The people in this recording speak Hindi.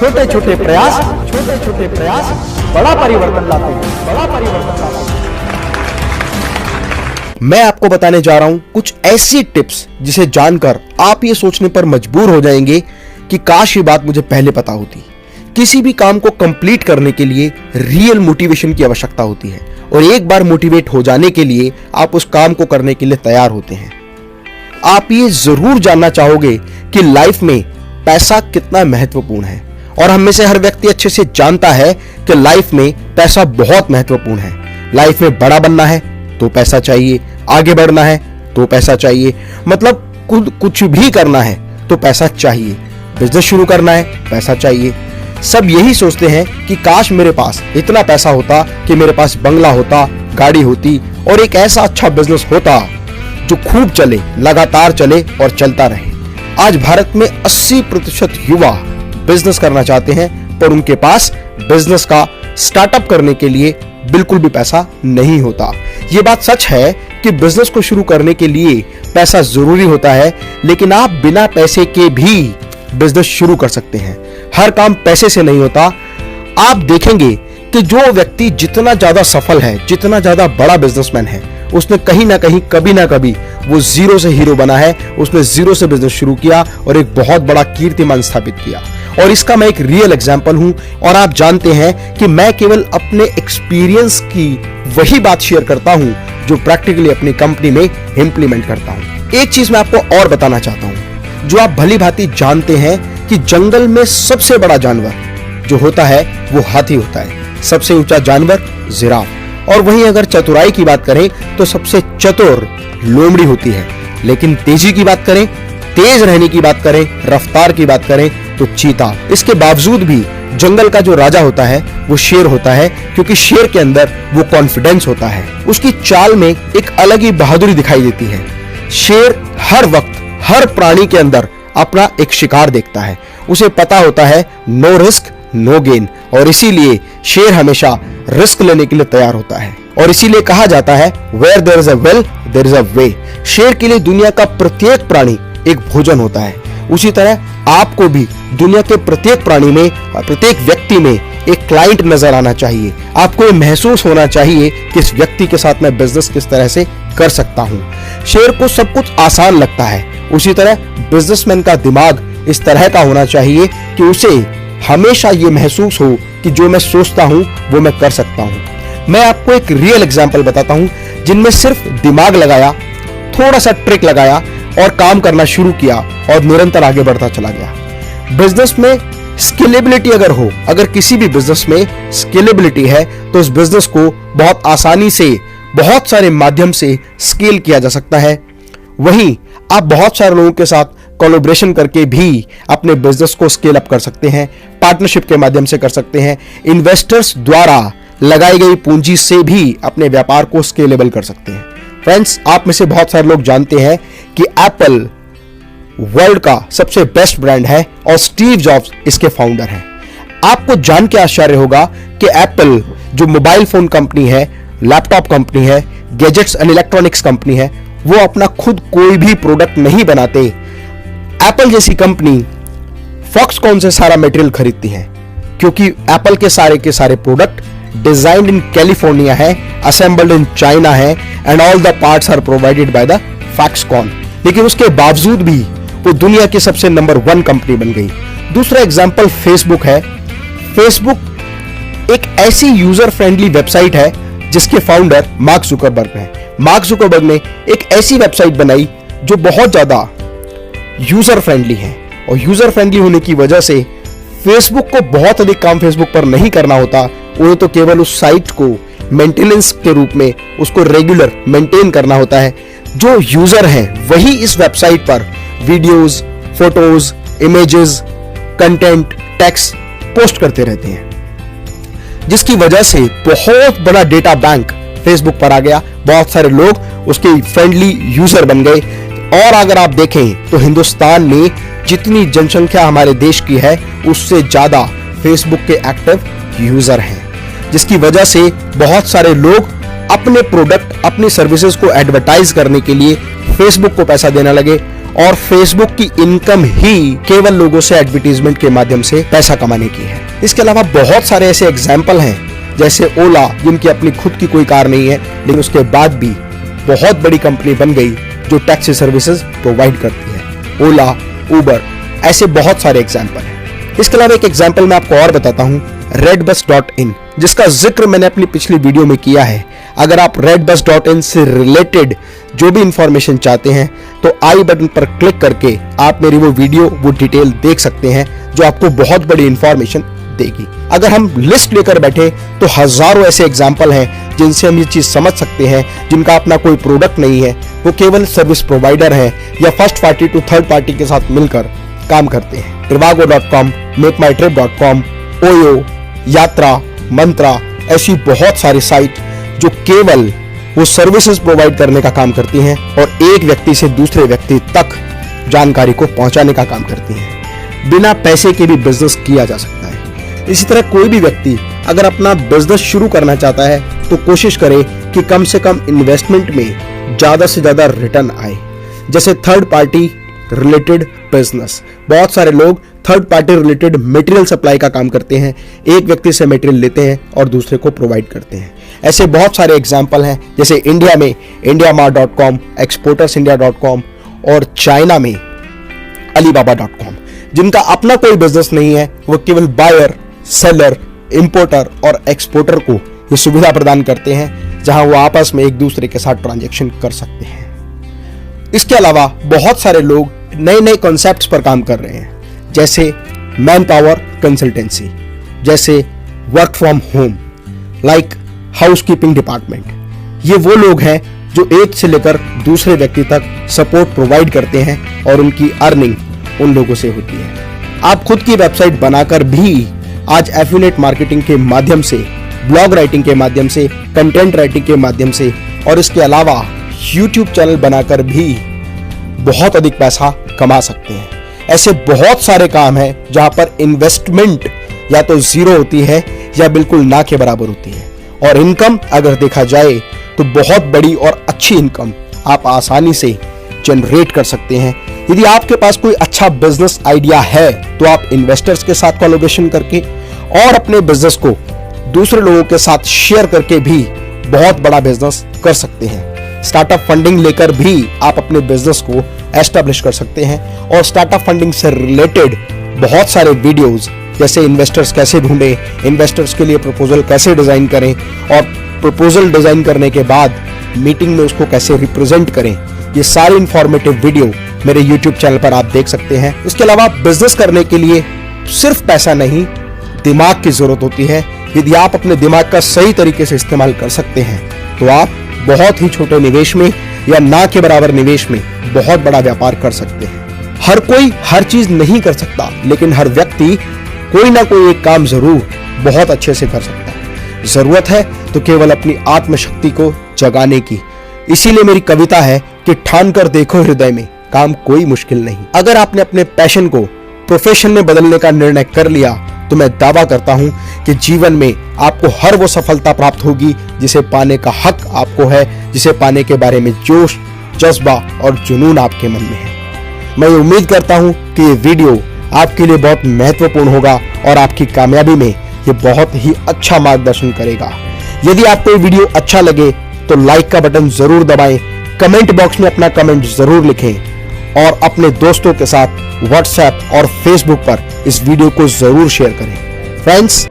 छोटे छोटे प्रयास बड़ा परिवर्तन लाते हैं। मैं आपको बताने जा रहा हूं कुछ ऐसी टिप्स जिसे जानकर आप ये सोचने पर मजबूर हो जाएंगे कि काश ये बात मुझे पहले पता होती। किसी भी काम को कंप्लीट करने के लिए रियल मोटिवेशन की आवश्यकता होती है और एक बार मोटिवेट हो जाने के लिए आप उस काम को करने के लिए तैयार होते हैं। आप ये जरूर जानना चाहोगे कि लाइफ में पैसा कितना महत्वपूर्ण है और हम में से हर व्यक्ति अच्छे से जानता है कि लाइफ में पैसा बहुत महत्वपूर्ण है। लाइफ में बड़ा बनना है तो पैसा चाहिए, आगे बढ़ना है तो पैसा चाहिए, मतलब कुछ भी करना है तो पैसा चाहिए, बिजनेस शुरू करना है पैसा चाहिए। सब यही सोचते हैं कि काश मेरे पास इतना पैसा होता कि मेरे पास बंगला होता, गाड़ी होती और एक ऐसा अच्छा बिजनेस होता जो खूब चले, लगातार चले और चलता रहे। आज भारत में 80% युवा बिजनेस करना चाहते हैं पर उनके पास बिजनेस का स्टार्टअप करने के लिए बिल्कुल भी पैसा नहीं होता। ये बात सच है कि बिजनेस को शुरू करने के लिए पैसा जरूरी होता है, लेकिन आप बिना पैसे के भी बिजनेस शुरू कर सकते हैं। हर काम पैसे से नहीं होता। आप देखेंगे कि जो व्यक्ति जितना ज्यादा सफल है, जितना ज्यादा बड़ा बिजनेसमैन है, उसने कहीं ना कहीं कभी ना कभी वो जीरो से हीरो बना है। उसने जीरो से बिजनेस शुरू किया और एक बहुत बड़ा कीर्तिमान स्थापित किया। और इसका मैं एक रियल एग्जांपल हूं और आप जानते हैं कि मैं केवल अपने एक्सपीरियंस की वही बात शेयर करता हूं जो प्रैक्टिकली अपनी कंपनी में इंप्लीमेंट करता हूं। एक चीज मैं आपको और बताना चाहता हूं जो आप भली भांति जानते हैं कि जंगल में सबसे बड़ा जानवर जो होता है वो हाथी होता है, सबसे ऊंचा जानवर जिराफ। और वहीं अगर चतुराई की बात करें तो सबसे चतुर लोमड़ी होती है, लेकिन तेजी की बात करें, तेज रहने की बात करें, रफ्तार की बात करें तो चीता। इसके बावजूद भी जंगल का जो राजा होता है वो शेर होता है, क्योंकि शेर के अंदर वो कॉन्फिडेंस होता है। उसकी चाल में एक अलग ही बहादुरी दिखाई देती है। शेर हर वक्त हर प्राणी के अंदर अपना एक शिकार देखता है। उसे पता होता है नो रिस्क नो गेन, और इसीलिए शेर हमेशा रिस्क लेने के लिए तैयार होता है। और इसीलिए कहा जाता है where there is a will there is a way. शेर के लिए दुनिया का प्रत्येक प्राणी एक भोजन होता है। उसी तरह आपको भी दुनिया के प्रत्येक प्राणी में, प्रत्येक व्यक्ति में एक क्लाइंट नजर आना चाहिए। आपको ये महसूस होना चाहिए कि इस व्यक्ति के साथ मैं बिजनेस किस तरह से कर सकता हूं। शेर को सब कुछ आसान लगता है, उसी तरह बिजनेसमैन का दिमाग इस तरह का होना चाहिए कि उसे हमेशा ये महसूस हो कि जो मैं सोचता हूं वो मैं कर सकता हूं। मैं आपको एक रियल एग्जांपल बताता हूं जिनमें सिर्फ दिमाग लगाया, थोड़ा सा ट्रिक लगाया और काम करना शुरू किया और निरंतर आगे बढ़ता चला गया। बिजनेस में स्केलेबिलिटी अगर किसी भी बिजनेस में स्केलेबिलिटी है तो उस बिजनेस को बहुत आसानी से बहुत सारे माध्यम से स्केल किया जा सकता है। वहीं आप बहुत सारे लोगों के साथ कोलैबोरेशन करके भी अपने बिजनेस को स्केल अप कर सकते हैं, पार्टनरशिप के माध्यम से कर सकते हैं, इन्वेस्टर्स द्वारा लगाई गई पूंजी से भी अपने व्यापार को स्केलेबल कर सकते हैं। फ्रेंड्स, आप में से बहुत सारे लोग जानते हैं कि एप्पल वर्ल्ड का सबसे बेस्ट ब्रांड है और स्टीव जॉब्स इसके फाउंडर हैं। आपको जान के आश्चर्य होगा कि एप्पल जो मोबाइल फोन कंपनी है, लैपटॉप कंपनी है, गैजेट्स एंड इलेक्ट्रॉनिक्स कंपनी है, वो अपना खुद कोई भी प्रोडक्ट नहीं बनाते। एप्पल जैसी कंपनी फॉक्सकॉन से सारा मटेरियल खरीदती है, क्योंकि एप्पल के सारे प्रोडक्ट डिजाइन्ड इन कैलिफोर्निया है, असेंबल्ड इन चाइना है and all the parts are provided by the Foxconn. लेकिन उसके बावजूद भी वो दुनिया की सबसे नंबर 1 कंपनी बन गई। दूसरा एग्जांपल फेसबुक है। फेसबुक एक ऐसी यूजर फ्रेंडली वेबसाइट है जिसके फाउंडर मार्क जुकरबर्ग हैं। मार्क जुकरबर्ग ने एक ऐसी वेबसाइट बनाई जो बहुत ज्यादा यूजर फ्रेंडली है, और यूजर फ्रेंडली होने की वजह से फेसबुक को बहुत अधिक काम फेसबुक पर नहीं करना होता। उन्हें तो केवल उस साइट को मेंटेनेंस के रूप में उसको रेगुलर मेंटेन करना होता है। जो यूजर हैं वही इस वेबसाइट पर videos, photos, images, content, text post करते रहते हैं, जिसकी वजह से बहुत बड़ा डेटा बैंक फेसबुक पर आ गया। बहुत सारे लोग उसके फ्रेंडली यूजर बन गए। और अगर आप देखें तो हिंदुस्तान में जितनी जनसंख्या हमारे देश की है उससे ज्यादा फेसबुक के एक्टिव यूजर हैं, जिसकी वजह से बहुत सारे लोग अपने प्रोडक्ट, अपनी सर्विसेज को एडवर्टाइज करने के लिए फेसबुक को पैसा देने लगे। और फेसबुक की इनकम ही केवल लोगों से एडवर्टीजमेंट के माध्यम से पैसा कमाने की है। इसके अलावा बहुत सारे ऐसे एग्जाम्पल हैं, जैसे ओला, जिनकी अपनी खुद की कोई कार नहीं है लेकिन उसके बाद भी बहुत बड़ी कंपनी बन गई जो टैक्सी सर्विसेज प्रोवाइड करती है। ओला, उबर, ऐसे बहुत सारे एग्जाम्पल हैं। इसके अलावा एक एग्जाम्पल मैं आपको और बताता हूं, redbus.in, जिसका जिक्र मैंने अपनी पिछली वीडियो में किया है। अगर आप redbus.in से रिलेटेड जो भी इंफॉर्मेशन चाहते हैं तो आई बटन पर क्लिक करके आप मेरी वो वीडियो, वो डिटेल देख सकते हैं जो आपको बहुत बड़ी इंफॉर्मेशन देगी। अगर हम लिस्ट लेकर बैठे तो हजारों ऐसे एग्जाम्पल हैं जिनसे हम ये चीज समझ सकते हैं, जिनका अपना कोई प्रोडक्ट नहीं है, वो केवल सर्विस प्रोवाइडर है या first party to third party के साथ मिलकर काम करते हैं। trivago.com, मेकमाईट्रिप.com, ओयो, यात्रा, मंत्रा, ऐसी बहुत सारी साइट जो केवल वो सर्विसेज प्रोवाइड करने का काम करती हैं और एक व्यक्ति से दूसरे व्यक्ति तक जानकारी को पहुंचाने का काम करती हैं। बिना पैसे के भी बिजनेस किया जा सकता है। इसी तरह कोई भी व्यक्ति अगर अपना बिजनेस शुरू करना चाहता है तो कोशिश करे कि कम से कम इन्वेस्टमेंट में ज्यादा से ज्यादा रिटर्न आए। जैसे थर्ड पार्टी रिलेटेड बिजनेस, बहुत सारे लोग third party related material supply का काम करते हैं, एक व्यक्ति से मटेरियल लेते हैं और दूसरे को प्रोवाइड करते हैं। ऐसे बहुत सारे एग्जाम्पल हैं, जैसे इंडिया में indiamart.com, exportersindia.com और चाइना में alibaba.com, जिनका अपना कोई बिजनेस नहीं है, वो केवल बायर, सेलर, इंपोर्टर और एक्सपोर्टर को ये सुविधा प्रदान करते हैं जहां वो आपस में एक दूसरे के साथ ट्रांजैक्शन कर सकते हैं। इसके अलावा बहुत सारे लोग नए नए कॉन्सेप्ट्स पर काम कर रहे हैं, जैसे मैन पावर कंसल्टेंसी, जैसे work from home, like housekeeping department. ये वो लोग हैं जो एक से लेकर दूसरे व्यक्ति तक सपोर्ट प्रोवाइड करते हैं और उनकी अर्निंग उन लोगों से होती है। आप खुद की वेबसाइट बनाकर भी आज एफिलिएट मार्केटिंग के माध्यम से, ब्लॉग राइटिंग के माध्यम से, कंटेंट राइटिंग के माध्यम से और इसके अलावा यूट्यूब चैनल बनाकर भी बहुत अधिक पैसा कमा सकते हैं। ऐसे बहुत सारे काम हैं जहां पर इन्वेस्टमेंट या तो जीरो होती है या बिल्कुल ना के बराबर होती है, और इनकम अगर देखा जाए तो बहुत बड़ी और अच्छी इनकम आप आसानी से जनरेट कर सकते हैं। यदि आपके पास कोई अच्छा बिजनेस आइडिया है तो आप इन्वेस्टर्स के साथ कोलैबोरेशन करके और अपने बिजनेस को दूसरे लोगों के साथ शेयर करके भी बहुत बड़ा बिजनेस कर सकते हैं। स्टार्टअप फंडिंग लेकर भी आप अपने बिजनेस को एस्टैब्लिश कर सकते हैं, और स्टार्टअप फंडिंग से रिलेटेड बहुत सारे वीडियोस, जैसे इन्वेस्टर्स कैसे ढूंढें, इन्वेस्टर्स के लिए प्रपोजल कैसे डिजाइन करें और प्रपोजल डिजाइन करने के बाद मीटिंग में उसको कैसे रिप्रेजेंट करें, ये सारी इंफॉर्मेटिव वीडियो मेरे यूट्यूब चैनल पर आप देख सकते हैं। इसके अलावा बिजनेस करने के लिए सिर्फ पैसा नहीं, दिमाग की जरूरत होती है। यदि आप अपने दिमाग का सही तरीके से इस्तेमाल कर सकते हैं तो आप बहुत ही छोटे निवेश में या ना के बराबर निवेश में बहुत बड़ा व्यापार कर सकते हैं। हर कोई हर चीज नहीं कर सकता, लेकिन हर व्यक्ति कोई ना कोई एक काम जरूर बहुत अच्छे से कर सकता है। जरूरत है तो केवल अपनी आत्मशक्ति को जगाने की। इसीलिए मेरी कविता है कि ठान कर देखो हृदय में, काम कोई मुश्किल नहीं। अगर आपने अपने पैशन को प्रोफेशन में बदलने का निर्णय कर लिया तो मैं दावा करता हूं कि जीवन में आपको हर वो सफलता प्राप्त होगी जिसे पाने का हक आपको है, जिसे पाने के बारे में जोश, जज्बा और जुनून आपके मन में है। मैं उम्मीद करता हूं कि ये वीडियो आपके लिए बहुत महत्वपूर्ण होगा और आपकी कामयाबी में ये बहुत ही अच्छा मार्गदर्शन करेगा। यदि आपको ये वीडियो अच्छा लगे तो लाइक का बटन जरूर दबाएं, कमेंट बॉक्स में अपना कमेंट जरूर लिखें और अपने दोस्तों के साथ व्हाट्सएप और फेसबुक पर इस वीडियो को जरूर शेयर करें। फ्रेंड्स,